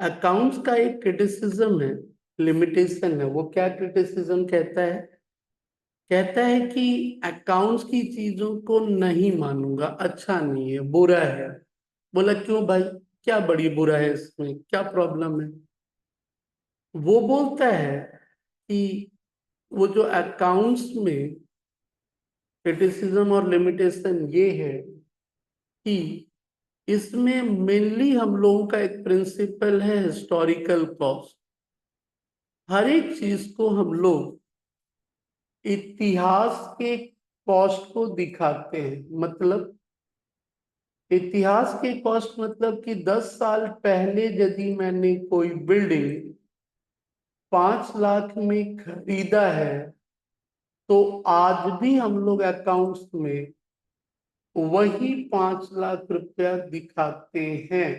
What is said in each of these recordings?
Accounts का एक criticism है, लिमिटेशन है। वो क्या क्रिटिसिज्म कहता है? कहता है कि अकाउंट्स की चीजों को नहीं मानूंगा, अच्छा नहीं है, बुरा है। बोला क्यों भाई, क्या बड़ी बुरा है इसमें, क्या प्रॉब्लम है? वो बोलता है कि वो जो अकाउंट्स में क्रिटिसिज्म और लिमिटेशन ये है कि इसमें मेनली हम लोगों का एक प्रिंसिपल है हिस्टोरिकल कॉस्ट। हर एक चीज को हम लोग इतिहास के कॉस्ट को दिखाते हैं। मतलब इतिहास के कॉस्ट मतलब कि 10 साल पहले यदि मैंने कोई बिल्डिंग 5 लाख में खरीदा है, तो आज भी हम लोग अकाउंट्स में वही 5 लाख रुपया दिखाते हैं।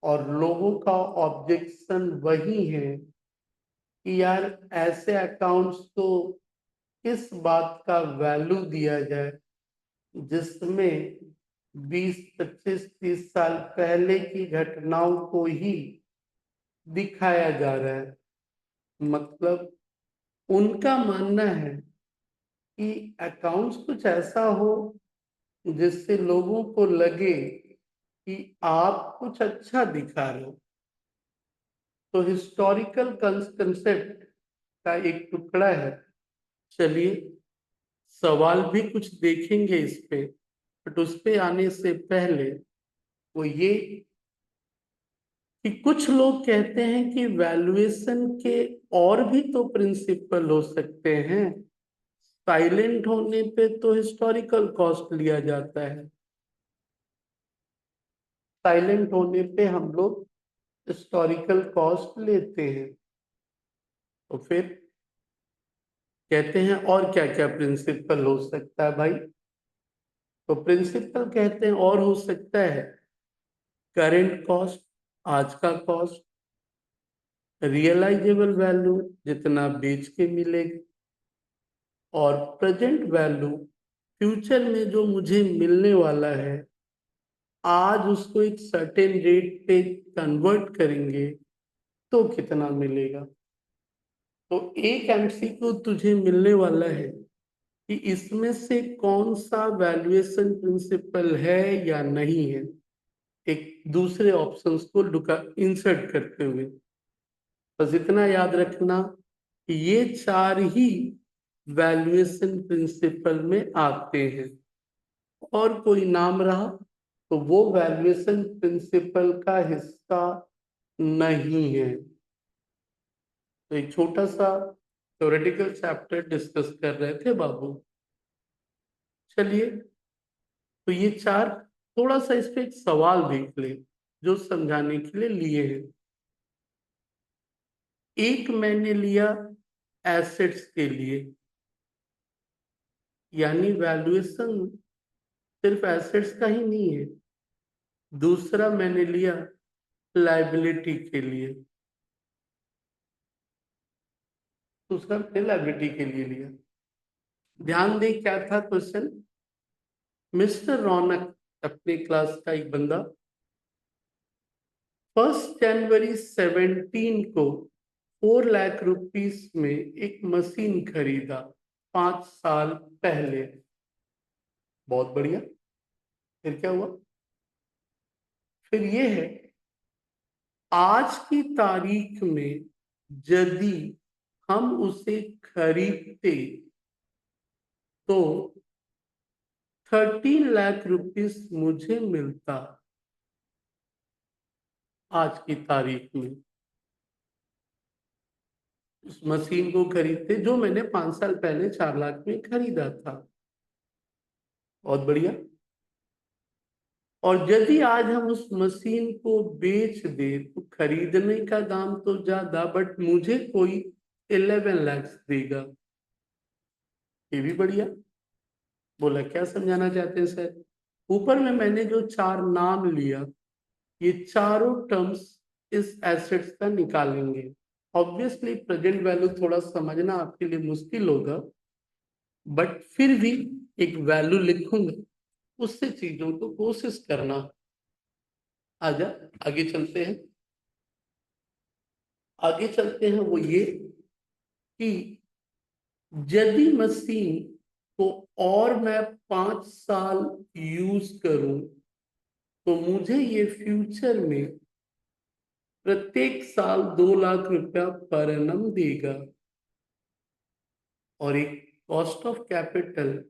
और लोगों का ऑब्जेक्शन वही है कि यार ऐसे अकाउंट्स को किस बात का वैल्यू दिया जाए जिसमें 20 25 30 साल पहले की घटनाओं को ही दिखाया जा रहा है। मतलब उनका मानना है कि अकाउंट्स कुछ ऐसा हो जिससे लोगों को लगे कि आप कुछ अच्छा दिखा रहे हो। तो हिस्टोरिकल कंसेप्ट का एक टुकड़ा है। चलिए, सवाल भी कुछ देखेंगे इस पे, बट उस पे आने से पहले वो ये कि कुछ लोग कहते हैं कि वैल्यूएशन के और भी तो प्रिंसिपल हो सकते हैं। साइलेंट होने पे तो हिस्टोरिकल कॉस्ट लिया जाता है, साइलेंट होने पे हम लोग हिस्टोरिकल कॉस्ट लेते हैं। तो फिर कहते हैं और क्या क्या प्रिंसिपल हो सकता है भाई? तो प्रिंसिपल कहते हैं और हो सकता है करेंट कॉस्ट, आज का कॉस्ट, रियलाइजेबल वैल्यू जितना बेच के मिलेगा, और प्रेजेंट वैल्यू फ्यूचर में जो मुझे मिलने वाला है, आज उसको एक सर्टेन रेट पे कन्वर्ट करेंगे तो कितना मिलेगा। तो एक एमसीक्यू तुझे मिलने वाला है कि इसमें से कौन सा वैल्यूएशन प्रिंसिपल है या नहीं है, एक दूसरे ऑप्शंस को लुका इंसर्ट करते हुए। बस इतना याद रखना कि ये चार ही वैल्यूएशन प्रिंसिपल में आते हैं, और कोई नाम रहा तो वो वैल्यूएशन प्रिंसिपल का हिस्सा नहीं है। तो एक छोटा सा थ्योरेटिकल चैप्टर डिस्कस कर रहे थे बाबू। चलिए, तो ये चार, थोड़ा सा इस पे एक सवाल देख ले जो समझाने के लिए लिए हैं। एक मैंने लिया एसेट्स के लिए, यानी वैल्यूएशन सिर्फ एसेट्स का ही नहीं है। दूसरा मैंने लिया लाइबिलिटी के लिए, दूसरा मैंने लाइबिलिटी के लिए लिया। ध्यान दे क्या था क्वेश्चन। मिस्टर रौनक, अपने क्लास का एक बंदा, 1 जनवरी 2017 को 4 लाख रुपीस में एक मशीन खरीदा, 5 साल पहले। बहुत बढ़िया। फिर क्या हुआ? फिर ये है, आज की तारीख में यदि हम उसे खरीदते तो 13 लाख रुपीस मुझे मिलता। आज की तारीख में उस मशीन को खरीदते जो मैंने 5 साल पहले 4 लाख में खरीदा था। बहुत बढ़िया। और यदि आज हम उस मशीन को बेच दे तो खरीदने का दाम तो ज्यादा, बट मुझे कोई 11 लाख देगा। ये भी बढ़िया। बोला क्या समझाना चाहते हैं सर? ऊपर में मैंने जो चार नाम लिया, ये चारों टर्म्स इस एसेट्स का निकालेंगे। ऑब्वियसली प्रेजेंट वैल्यू थोड़ा समझना आपके लिए मुश्किल होगा, बट फिर भी एक वैल्यू लिखूंगा, उससे चीजों को कोशिश करना। आजा, आगे चलते हैं। आगे चलते हैं, वो ये कि यदि मशीन को और मैं 5 साल यूज करूं तो मुझे ये फ्यूचर में प्रत्येक साल 2 लाख रुपया पर एनम देगा। और एक कॉस्ट ऑफ कैपिटल,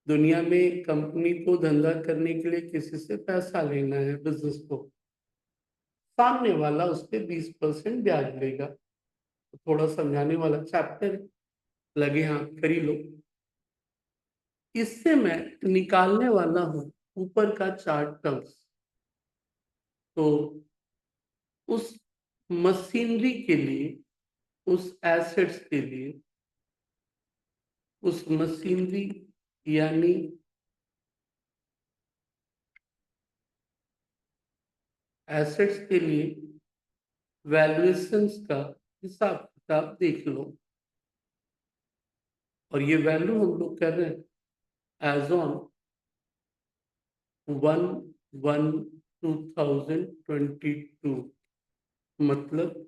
दुनिया में कंपनी को धंधा करने के लिए किसी से पैसा लेना है, बिजनेस को, सामने वाला उस पे 20% ब्याज लेगा। तो थोड़ा समझाने वाला चैप्टर लगे हाथ करी लो। इससे मैं निकालने वाला हूं ऊपर का 4 टर्म्स। तो उस मशीनरी के लिए, उस एसेट्स के लिए, उस मशीनरी यानी एसेट्स के लिए वैल्यूएशंस का हिसाब किताब देख लो। और ये वैल्यू हम लोग कर रहे हैं एज ऑन 1/1/2022। मतलब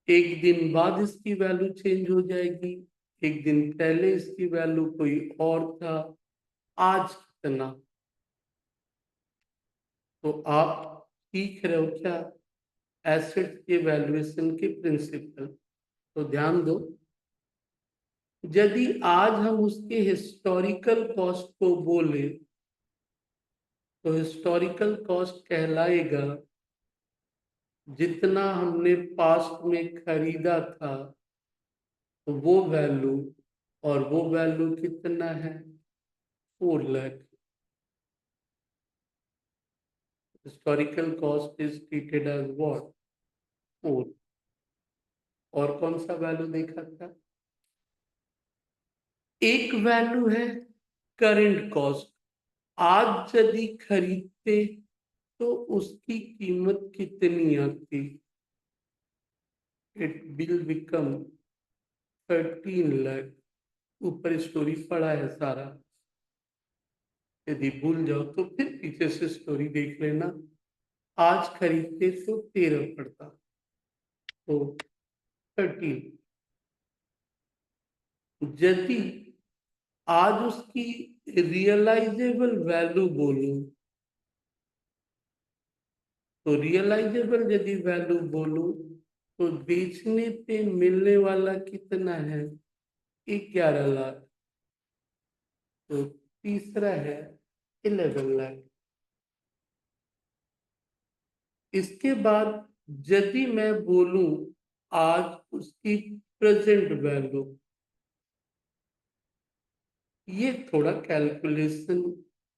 एक दिन बाद इसकी वैल्यू चेंज हो जाएगी, एक दिन पहले इसकी वैल्यू कोई और था, आज कितना। तो आप सीख रहे हो क्या एसेट के वैल्यूएशन के प्रिंसिपल। तो ध्यान दो, यदि आज हम उसके हिस्टोरिकल कॉस्ट को बोले तो हिस्टोरिकल कॉस्ट कहलाएगा जितना हमने पास्ट में खरीदा था, तो वो वैल्यू, और वो वैल्यू कितना है, 4 lakh. Historical cost is treated as what, 4। और कौन सा वैल्यू देखा था, एक वैल्यू है करेंट कॉस्ट। आज यदि खरीदते तो उसकी कीमत कितनी आती, इट विल बिकम 13 लाख। ऊपर स्टोरी पड़ा है सारा, यदि भूल जाओ तो फिर पीछे से स्टोरी देख लेना। आज खरीदते तो 13 पड़ता, तो 13। यदि आज उसकी रियलाइजेबल वैल्यू बोलूं, तो रियलाइजेबल यदि वैल्यू बोलूं तो बेचने पे मिलने वाला कितना है, 11 लाख। तो तीसरा है 11 लाख। इसके बाद यदि मैं बोलूं आज उसकी प्रेजेंट वैल्यू, ये थोड़ा कैलकुलेशन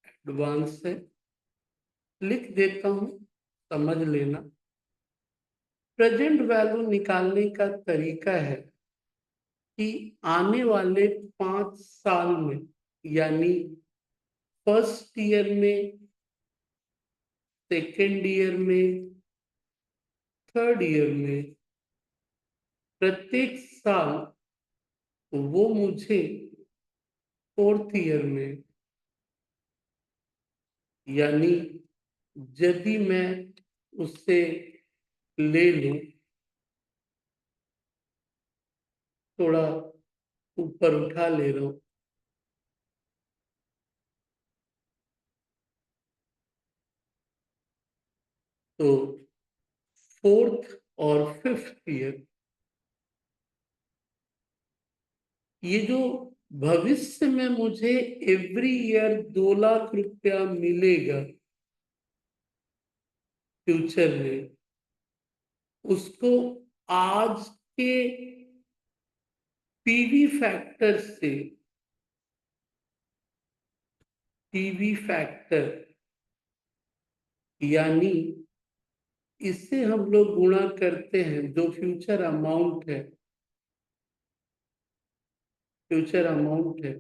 एडवांस है, लिख देता हूं, समझ लेना। प्रेजेंट वैल्यू निकालने का तरीका है कि आने वाले 5 साल में, यानी फर्स्ट ईयर में, सेकेंड ईयर में, थर्ड ईयर में, प्रत्येक साल वो मुझे फोर्थ ईयर में, यानी यदि मैं उससे ले लूं, थोड़ा ऊपर उठा ले रहा हूं, तो फोर्थ और फिफ्थ ईयर, ये जो भविष्य में मुझे एवरी ईयर 2 लाख रुपया मिलेगा फ्यूचर में, उसको आज के पीवी फैक्टर से, पीवी फैक्टर यानी इससे हम लोग गुणा करते हैं, जो फ्यूचर अमाउंट है, फ्यूचर अमाउंट है,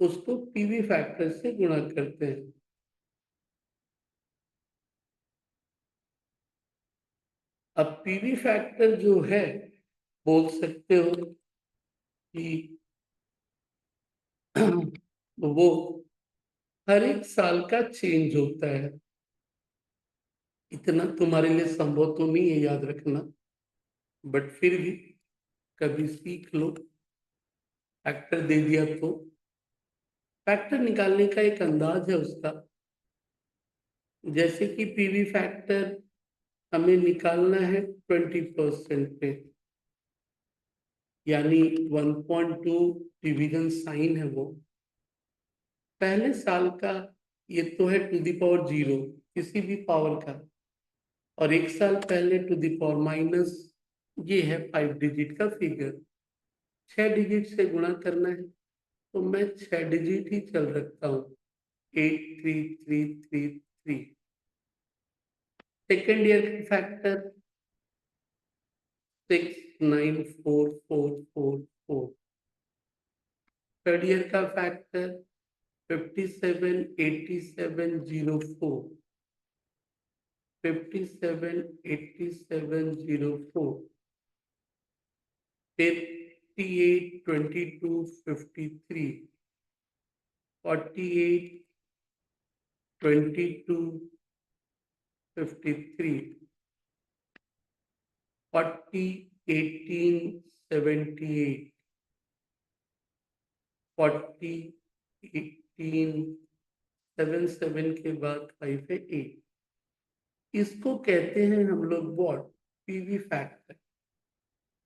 उसको पीवी फैक्टर से गुणा करते हैं। अब पीवी फैक्टर जो है, बोल सकते हो कि वो हर एक साल का चेंज होता है। इतना तुम्हारे लिए संभव तो नहीं है याद रखना, बट फिर भी कभी सीख लो। फैक्टर दे दिया तो फैक्टर निकालने का एक अंदाज है उसका। जैसे कि पीवी फैक्टर हमें निकालना है 20% पे, यानी 1.2 डिवीजन साइन है वो पहले साल का। ये तो है टू द पावर 0 किसी भी पावर का, और एक साल पहले टू द पावर माइनस, ये है 5 डिजिट का फिगर। 6 डिजिट से गुणा करना है तो मैं 6 डिजिट ही चल रखता हूँ, 83333। सेकेंड ईयर का फैक्टर 6944444। थर्ड ईयर का फैक्टर 578704। 578704। 382253। 482253। 401878। 401877 के बाद 5 है 8। इसको कहते हैं हम लोग वॉट, पीवी फैक्टर।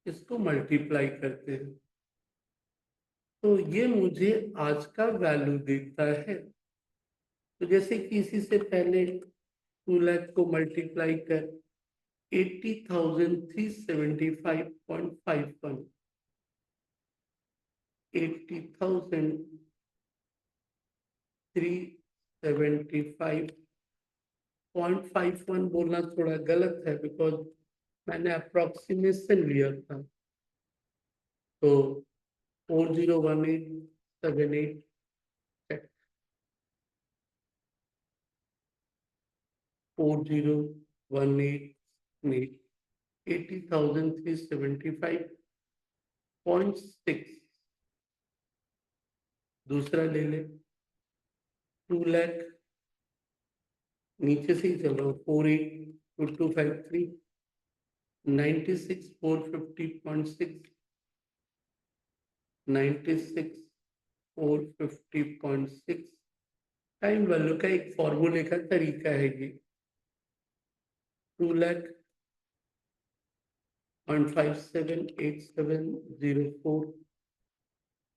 इसको मल्टीप्लाई करते हैं तो ये मुझे आज का वैल्यू देता है। तो जैसे कि इसी से पहले 2 लाख को मल्टीप्लाई कर 80,375.51। 80,375.51 बोलना थोड़ा गलत है, बिकॉज मैंने अप्रोक्सीमेशन लिया था। तो 401878 4018 80,375.6। दूसरा ले ले 2 लाख, नीचे से ही चल रहा हूँ, 482253। 96,450.6। 96,450.6 टाइम वैल्यू का एक फॉर्मूले का तरीका है ये। 2 lakh 0.578704।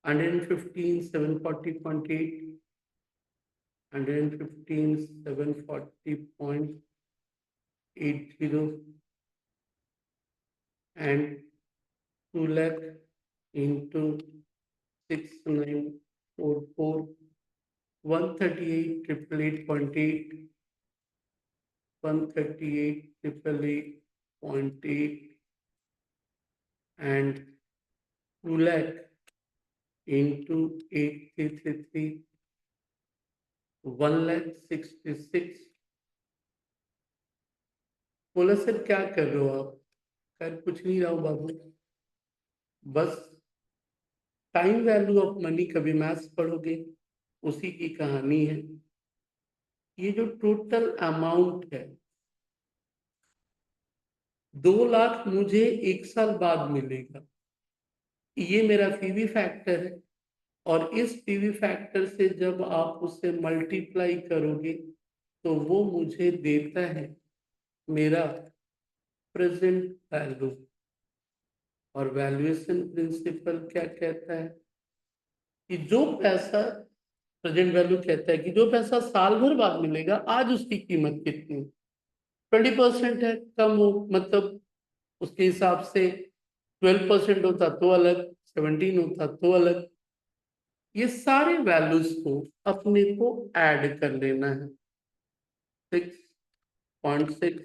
115,740.8। 115,740.80 and 2 lakh into 6944 138,888.8। 138,888.8 and 2 lakh into 8333 1,66,000। बोला सर क्या कर रहे हो आप? कर कुछ नहीं रहा हूँ बाबू, बस टाइम वैल्यू ऑफ मनी कभी मैथ्स पढ़ोगे उसी की कहानी है। ये जो टोटल अमाउंट है 2 लाख मुझे एक साल बाद मिलेगा। ये मेरा पीवी फैक्टर है, और इस पीवी फैक्टर से जब आप उसे मल्टीप्लाई करोगे तो वो मुझे देता है मेरा प्रेजेंट वैल्यू। और वैल्यूएशन प्रिंसिपल क्या कहता है कि जो पैसा, प्रेजेंट वैल्यू कहता है कि जो पैसा साल भर बाद मिलेगा आज उसकी कीमत कितनी। 20% है, कम हो मतलब उसके हिसाब से 12% होता तो अलग, 17 होता तो अलग। ये सारे वैल्यूज को अपने को ऐड कर लेना है। 6.6,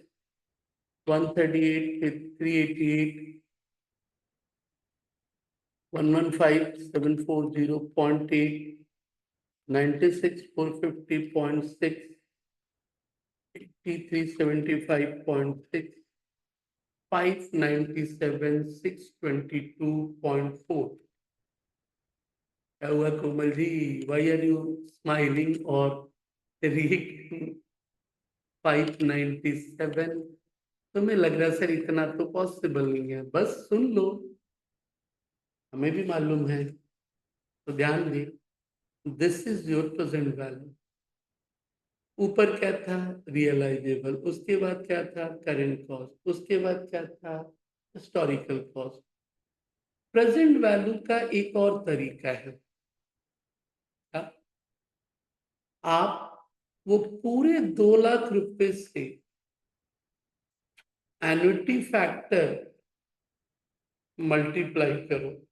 138, 388, 115,740.8, 96,450.6, 83,75.6, 597,622.4। क्या हुआ Komal ji? Y are you smiling और रिएक्टिंग? 597 तुम्हें लग रहा है सर इतना तो पॉसिबल नहीं है, बस सुन लो, हमें भी मालूम है, तो ध्यान दे। This is your present value. ऊपर क्या था? रियलाइजेबल। उसके बाद क्या था? Current cost. उसके बाद क्या था? Historical cost. प्रेजेंट वैल्यू का एक और तरीका है, क्या? आप वो पूरे 2 लाख रुपए से एन्युटी फैक्टर मल्टीप्लाई करो,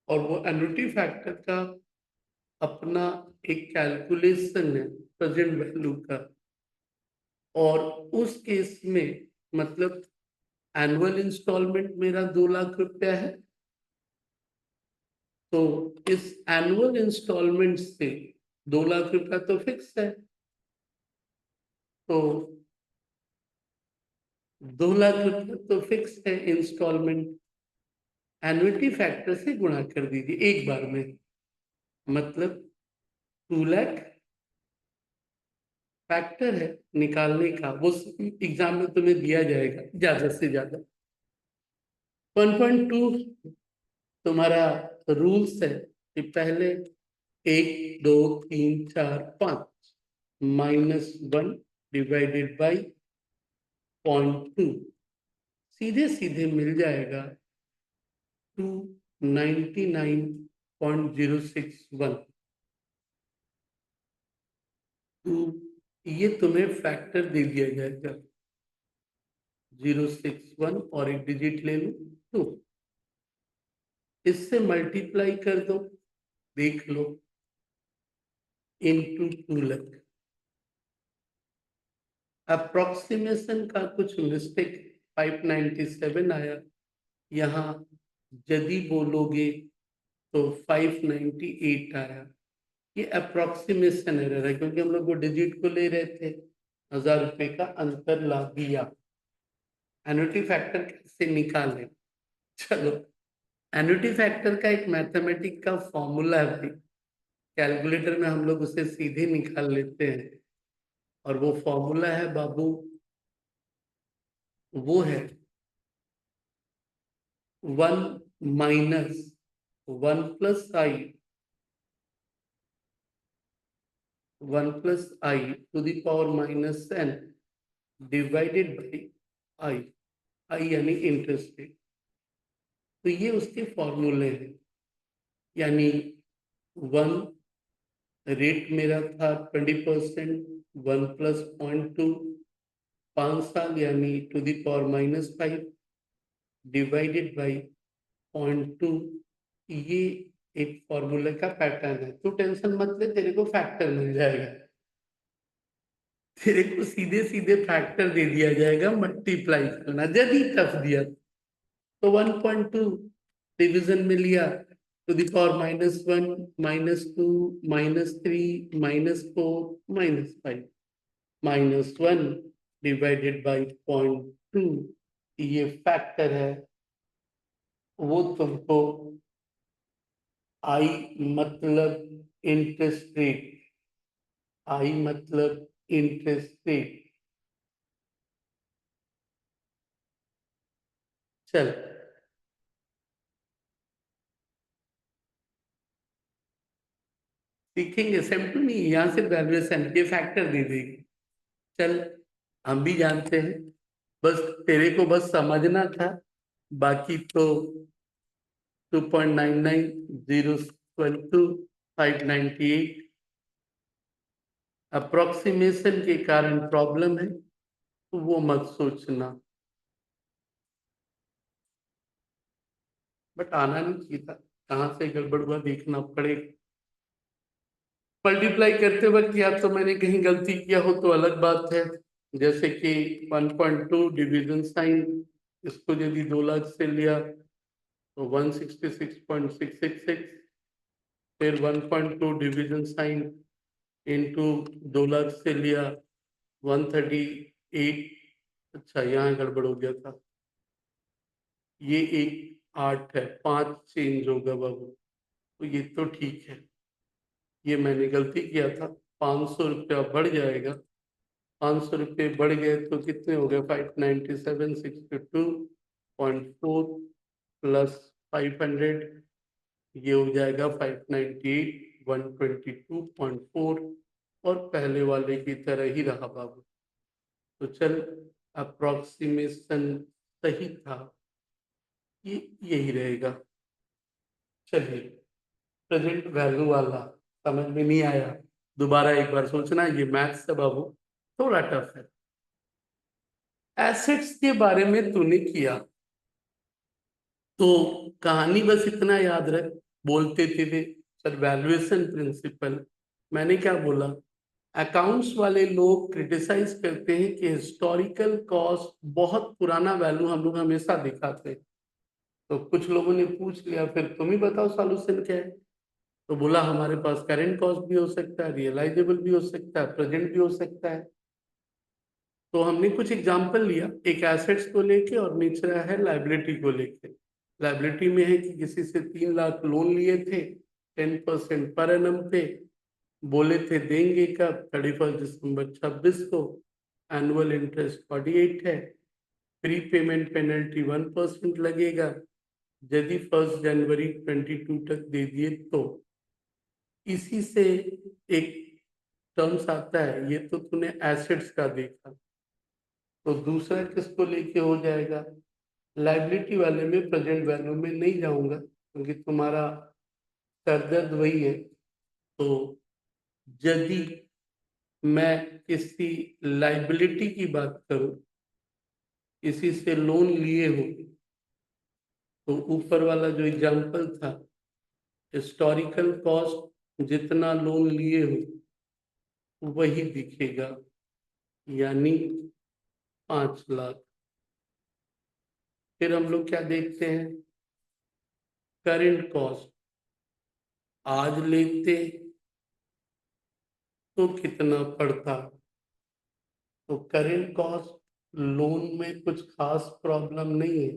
और वो एन्युटी फैक्टर का अपना एक कैलकुलेशन है प्रेजेंट वैल्यू का। और उस केस में मतलब एनुअल इंस्टॉलमेंट मेरा 2 लाख रुपया है, तो इस एनुअल इंस्टॉलमेंट से 2 लाख रुपया तो फिक्स है, तो 2 लाख रुपया तो फिक्स है इंस्टॉलमेंट, एन्युटी फैक्टर से गुणा कर दीजिए एक बार में, मतलब 2 लाख फैक्टर है निकालने का, वो एग्जाम में तुम्हें दिया जाएगा ज्यादा से ज्यादा। 1.2 तुम्हारा रूल्स है कि पहले 1 2 3 4 5 -1 डिवाइडेड बाई 0.2, सीधे सीधे मिल जाएगा 299.061। तो ये तुम्हें फैक्टर दे दिया जाएगा 061, और एक डिजिट ले लो 2, इससे मल्टीप्लाई कर दो, देख लो, इनटू 2 लाख। अप्रोक्सीमेशन का कुछ मिस्टेक 597 आया, यहाँ यदि बोलोगे तो 598 आया। ये अप्रोक्सीमेशन एरर है, क्योंकि हम लोग वो डिजिट को ले रहे थे, 1000 रुपए का अंतर ला दिया। एन्युटी फैक्टर कैसे निकालें? चलो, एन्युटी फैक्टर का एक मैथमेटिक का फॉर्मूला है भाई, कैलकुलेटर में हम लोग उसे सीधे निकाल लेते हैं, और वो फॉर्मूला है बाबू, वो है 1 - 1 + i, 1 + i⁻n divided by I. I यानी इंटरेस्ट रेट। तो ये उसके फॉर्मूले हैं, यानी 1 रेट मेरा था 20%, 1 + 0.2 5 साल यानी ⁻⁻5 डिवाइडेड बाई 0.2। ये एक फॉर्मूले का पैटर्न है, तू टेंशन मत ले, तेरे को फैक्टर मिल जाएगा, तेरे को सीधे सीधे फैक्टर दे दिया जाएगा, मल्टीप्लाई करना यदि टफ दिया तो 1.2 डिवीजन में लिया, ⁻⁻1 -2 -3 -4 -5 -1 डिवाइडेड बाई 0.2, ये फैक्टर है। वो तुमको आई मतलब इंटरेस्ट रेट, आई मतलब इंटरेस्ट रेट। चल, सीखेंगे, सिंपल नहीं, यहाँ से वैल्यूएशन ये फैक्टर दे देगी। चल, हम भी जानते हैं, बस तेरे को बस समझना था, बाकी तो 2.99 0 = 598 अप्रोक्सीमेशन के कारण प्रॉब्लम है, तो वो मत सोचना, बट आना नहीं चाहिए था, कहाँ से गड़बड़ हुआ देखना पड़ेगा। मल्टीप्लाई करते वक्त या तो मैंने कहीं गलती किया हो तो अलग बात है, जैसे कि 1.2 डिवीजन साइन, इसको यदि 2 लाख से लिया तो 166.666, फिर 1.2 डिवीजन साइन इंटू 2 लाख से लिया 138। अच्छा, यहाँ गड़बड़ हो गया था, ये एक 8 है, 5 चेंज होगा बाबू, तो ये तो ठीक है, ये मैंने गलती किया था, 500 रुपया बढ़ जाएगा, 500 रुपये बढ़ गए तो कितने हो गए? 597, 62.4 प्लस 500, ये हो जाएगा 598, 122.4, और पहले वाले की तरह ही रहा बाबू। तो चल, अप्रोक्सीमेशन सही था, ये यही रहेगा। चलिए, प्रेजेंट वैल्यू वाला समझ में नहीं आया, दोबारा एक बार सोचना, ये मैथ्स है बाबू, थोड़ा टफ है। एसेट्स के बारे में तूने किया तो कहानी बस इतना याद रख, बोलते थे सर वैल्यूएशन प्रिंसिपल, मैंने क्या बोला? अकाउंट्स वाले लोग क्रिटिसाइज करते हैं कि हिस्टोरिकल कॉस्ट बहुत पुराना वैल्यू हम लोग हमेशा दिखाते हैं। तो कुछ लोगों ने पूछ लिया फिर तुम ही बताओ सॉल्यूशन क्या है। तो बोला हमारे पास करेंट कॉस्ट भी हो सकता है, रियलाइजेबल भी हो सकता है, प्रेजेंट भी हो सकता है। तो हमने कुछ एग्जांपल लिया, एक एसेट्स को लेके और दूसरा है लाइबिलिटी को लेके। लाइबिलिटी में है कि किसी से 3 लाख लोन लिए थे 10% पर एनम पे, बोले थे देंगे कब? 31 दिसंबर 26 को। एनुअल इंटरेस्ट 48 है, प्री पेमेंट पेनल्टी 1% लगेगा यदि 1 जनवरी 22 तक दे दिए तो। इसी से एक टर्म्स आता है, ये तो तूने एसेट्स का देखा, तो दूसरा किसको लेके हो जाएगा? लाइबिलिटी वाले में प्रेजेंट वैल्यू में नहीं जाऊंगा क्योंकि तुम्हारा सरदर्द वही है। तो यदि मैं किसी लाइबिलिटी की बात करूं, किसी से लोन लिए हो, तो ऊपर वाला जो एग्जांपल था, हिस्टोरिकल कॉस्ट जितना लोन लिए हो वही दिखेगा, यानी 5 लाख। फिर हम लोग क्या देखते हैं? करेंट कॉस्ट आज लेते तो कितना पड़ता? तो करेंट कॉस्ट लोन में कुछ खास प्रॉब्लम नहीं है,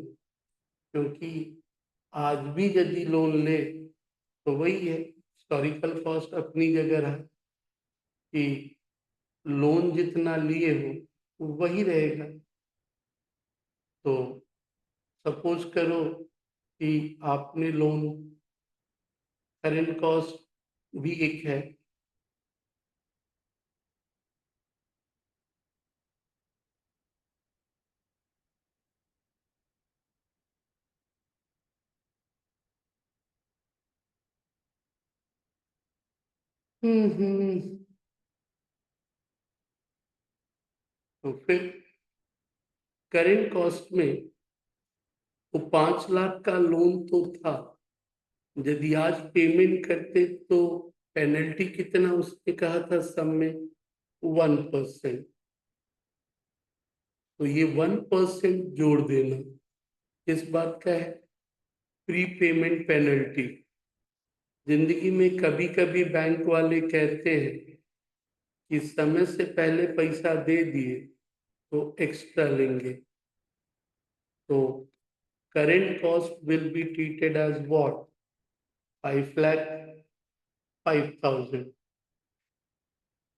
क्योंकि आज भी यदि लोन ले तो वही है, हिस्टोरिकल कॉस्ट अपनी जगह है कि लोन जितना लिए हो वही रहेगा। तो सपोज करो कि आपने लोन, करेंट कॉस्ट भी एक है, हम्म। तो फिर करेंट कॉस्ट में वो 5 लाख का लोन तो था, यदि आज पेमेंट करते तो पेनल्टी कितना उसने कहा था सब में? 1%। तो ये 1% जोड़ देना किस बात का है? Pre payment penalty. जिंदगी में कभी कभी बैंक वाले कहते हैं कि समय से पहले पैसा दे दिए तो एक्स्ट्रा लेंगे। तो current cost will be treated as what? 5,05,000।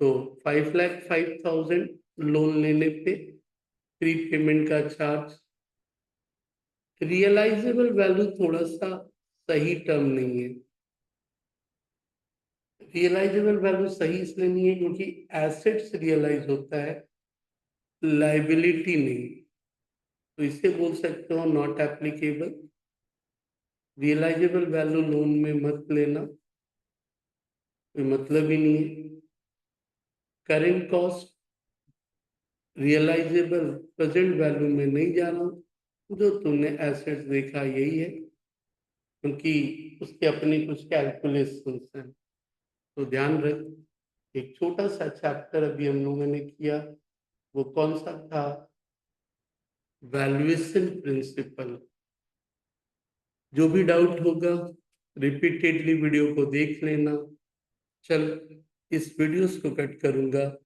तो 5,05,000 लोन लेने पे प्री पेमेंट का चार्ज। रियलाइजेबल वैल्यू थोड़ा सा सही टर्म नहीं है। रियलाइजेबल वैल्यू सही इसलिए नहीं है क्योंकि एसेट्स रियलाइज होता है, लाइबिलिटी नहीं। तो इसे बोल सकते हो not applicable. Realisable value loan में मत लेना, कोई मतलब ही नहीं है। Current cost realisable present value में नहीं जाना, जो तुमने एसेट्स देखा यही है, क्योंकि उसके अपने कुछ कैलकुलेशंस हैं। तो ध्यान रख, एक छोटा सा चैप्टर अभी हम लोगों ने किया, वो कौन सा था? Valuation principle. जो भी डाउट होगा रिपीटेडली वीडियो को देख लेना। चल, इस वीडियोस को कट करूंगा।